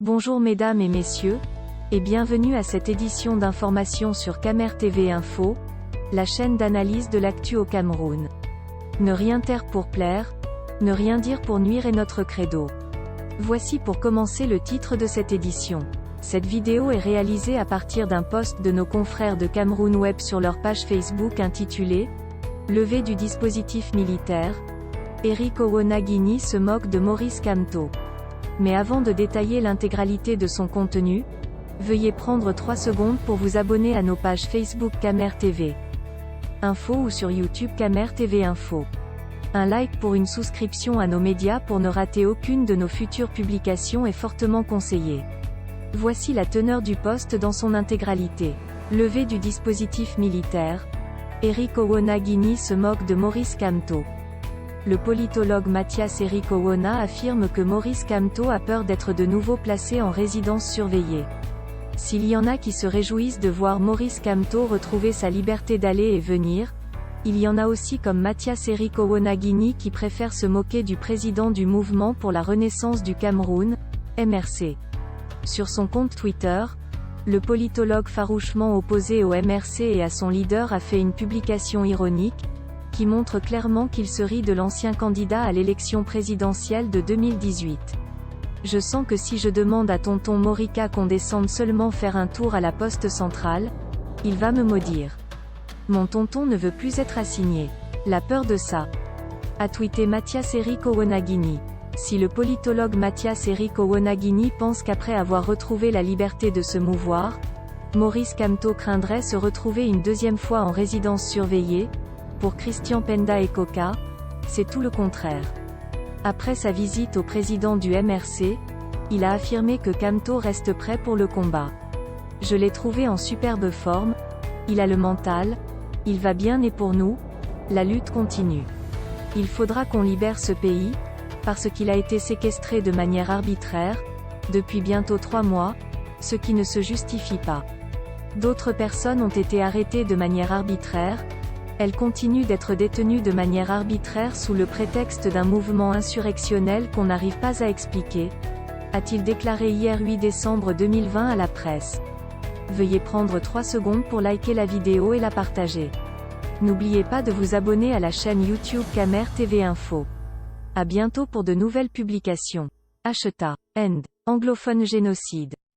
Bonjour mesdames et messieurs, et bienvenue à cette édition d'information sur Camer TV Info, la chaîne d'analyse de l'actu au Cameroun. Ne rien taire pour plaire, ne rien dire pour nuire est notre credo. Voici pour commencer le titre de cette édition. Cette vidéo est réalisée à partir d'un post de nos confrères de Cameroun Web sur leur page Facebook intitulée « Levée du dispositif militaire ». Eric Owona-Guigny se moque de Maurice Kamto. Mais avant de détailler l'intégralité de son contenu, veuillez prendre 3 secondes pour vous abonner à nos pages Facebook Camer TV Info ou sur YouTube Camer TV Info. Un like pour une souscription à nos médias pour ne rater aucune de nos futures publications est fortement conseillé. Voici la teneur du post dans son intégralité. Levée du dispositif militaire. Eric Owona-Guigny se moque de Maurice Kamto. Le politologue Mathias Eric Owona affirme que Maurice Kamto a peur d'être de nouveau placé en résidence surveillée. S'il y en a qui se réjouissent de voir Maurice Kamto retrouver sa liberté d'aller et venir, il y en a aussi comme Mathias Eric Owona-Guigny qui préfère se moquer du président du Mouvement pour la Renaissance du Cameroun, MRC. Sur son compte Twitter, le politologue farouchement opposé au MRC et à son leader a fait une publication ironique, qui montre clairement qu'il se rit de l'ancien candidat à l'élection présidentielle de 2018. Je sens que si je demande à tonton Morica qu'on descende seulement faire un tour à la poste centrale, il va me maudire. Mon tonton ne veut plus être assigné. La peur de ça. A tweeté Mathias Eric Owona-Guigny. Si le politologue Mathias Eric Owona-Guigny pense qu'après avoir retrouvé la liberté de se mouvoir, Maurice Kamto craindrait se retrouver une deuxième fois en résidence surveillée, pour Christian Penda et Coca, c'est tout le contraire. Après sa visite au président du MRC, il a affirmé que Kamto reste prêt pour le combat. Je l'ai trouvé en superbe forme, il a le mental, il va bien et pour nous, la lutte continue. Il faudra qu'on libère ce pays, parce qu'il a été séquestré de manière arbitraire, depuis bientôt 3 mois, ce qui ne se justifie pas. D'autres personnes ont été arrêtées de manière arbitraire, elles continuent d'être détenues de manière arbitraire sous le prétexte d'un mouvement insurrectionnel qu'on n'arrive pas à expliquer, a-t-il déclaré hier 8 décembre 2020 à la presse. Veuillez prendre 3 secondes pour liker la vidéo et la partager. N'oubliez pas de vous abonner à la chaîne YouTube Camer TV Info. À bientôt pour de nouvelles publications. End. Anglophone génocide.